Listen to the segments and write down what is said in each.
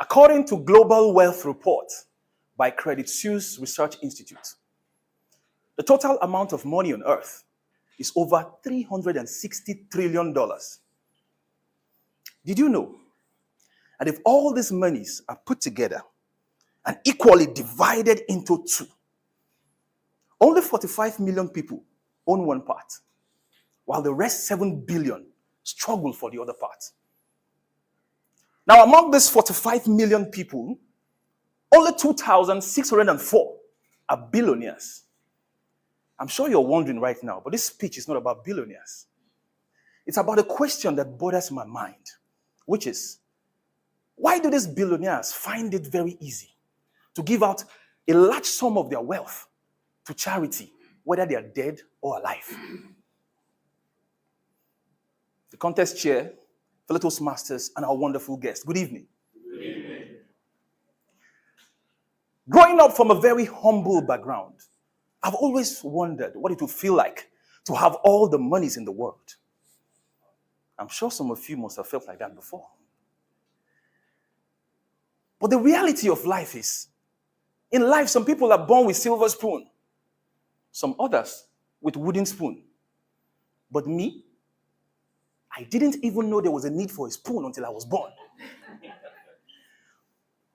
According to Global Wealth Report by Credit Suisse Research Institute, the total amount of money on earth is over $360 trillion. Did you know that if all these monies are put together and equally divided into two, only 45 million people own one part, while the rest 7 billion struggle for the other part? Now, among these 45 million people, only 2,604 are billionaires. I'm sure you're wondering right now, but this speech is not about billionaires. It's about a question that bothers my mind, which is, why do these billionaires find it very easy to give out a large sum of their wealth to charity, whether they are dead or alive? The contest chair, fellow Toastmasters, and our wonderful guest. Good evening. Good evening. Growing up from a very humble background, I've always wondered what it would feel like to have all the monies in the world. I'm sure some of you must have felt like that before. But the reality of life is, in life, some people are born with silver spoon, some others with wooden spoon. But me, I didn't even know there was a need for a spoon until I was born.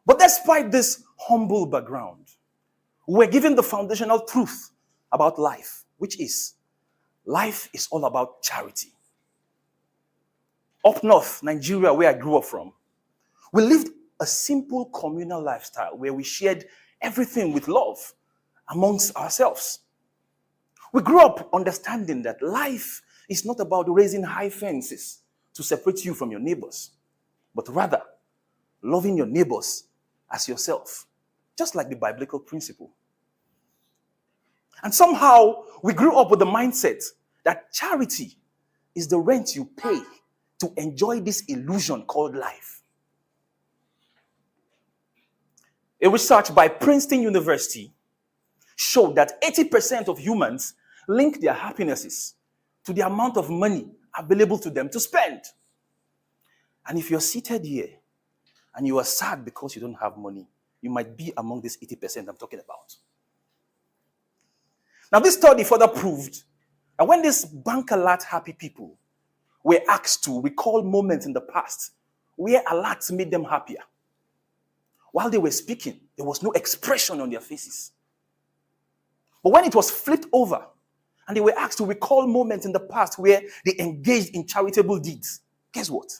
But despite this humble background, we're given the foundational truth about life, which is, life is all about charity. Up north, Nigeria, where I grew up from, we lived a simple communal lifestyle where we shared everything with love amongst ourselves. We grew up understanding that life is not about raising high fences to separate you from your neighbors, but rather loving your neighbors as yourself, just like the biblical principle. And somehow we grew up with the mindset that charity is the rent you pay to enjoy this illusion called life. A research by Princeton University showed that 80% of humans link their happinesses to the amount of money available to them to spend. And if you're seated here and you are sad because you don't have money, you might be among this 80% I'm talking about. Now, this study further proved that when these bank alert happy people were asked to recall moments in the past where alerts made them happier, while they were speaking, there was no expression on their faces. But when it was flipped over and they were asked to recall moments in the past where they engaged in charitable deeds, guess what?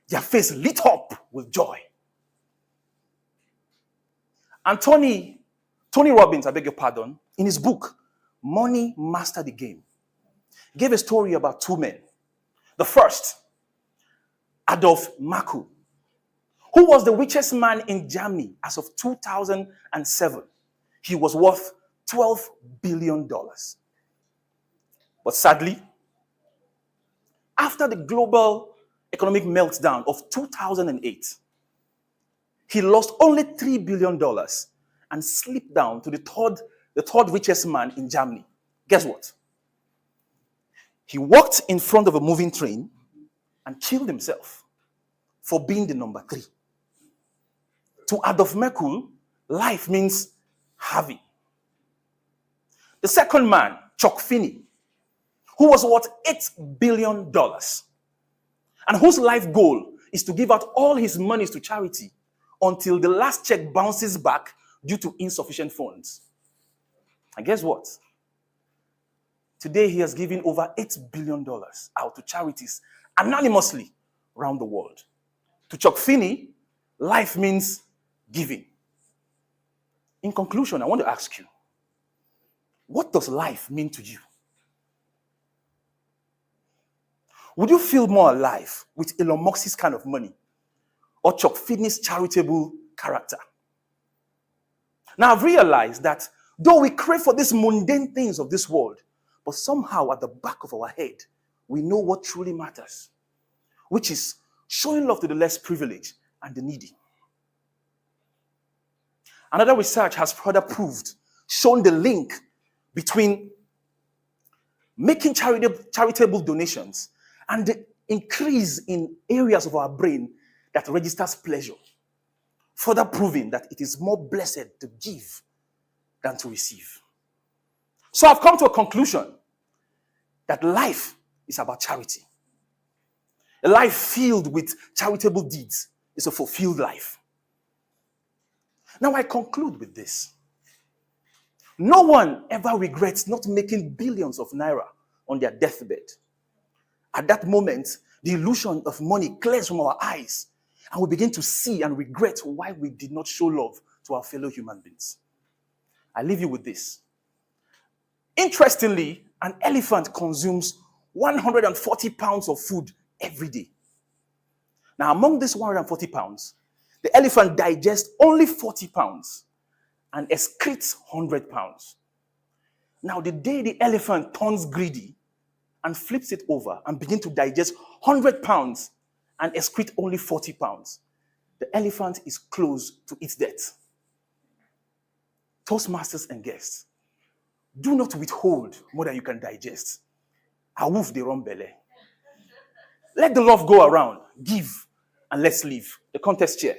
Their face lit up with joy. And Tony Robbins, I beg your pardon, in his book, Money Mastered the Game, gave a story about two men. The first, Adolf Merkel, who was the richest man in Germany as of 2007. He was worth $12 billion. But sadly, after the global economic meltdown of 2008, he lost only $3 billion and slipped down to the third richest man in Germany. Guess what? He walked in front of a moving train and killed himself for being the number 3. To Adolf Merkel, life means having. The second man, Chuck Finney, who was worth $8 billion and whose life goal is to give out all his monies to charity until the last check bounces back due to insufficient funds. And guess what? Today he has given over $8 billion out to charities anonymously around the world. To Chuck Finney, life means giving. In conclusion, I want to ask you, what does life mean to you? Would you feel more alive with Elon Musk's kind of money or Chuck Finney's charitable character? Now, I've realized that though we crave for these mundane things of this world, but somehow at the back of our head, we know what truly matters, which is showing love to the less privileged and the needy. Another research has further shown the link between making charitable donations and the increase in areas of our brain that registers pleasure, further proving that it is more blessed to give than to receive. So I've come to a conclusion that life is about charity. A life filled with charitable deeds is a fulfilled life. Now I conclude with this. No one ever regrets not making billions of naira on their deathbed. At that moment, the illusion of money clears from our eyes, and we begin to see and regret why we did not show love to our fellow human beings. I leave you with this. Interestingly, an elephant consumes 140 pounds of food every day. Now, among these 140 pounds, the elephant digests only 40 pounds and excretes 100 pounds. Now, the day the elephant turns greedy and flips it over and begins to digest 100 pounds and excrete only 40 pounds, the elephant is close to its death. Toastmasters and guests, do not withhold more than you can digest. Awoof the wrong belly. Let the love go around. Give and let's live. The contest chair.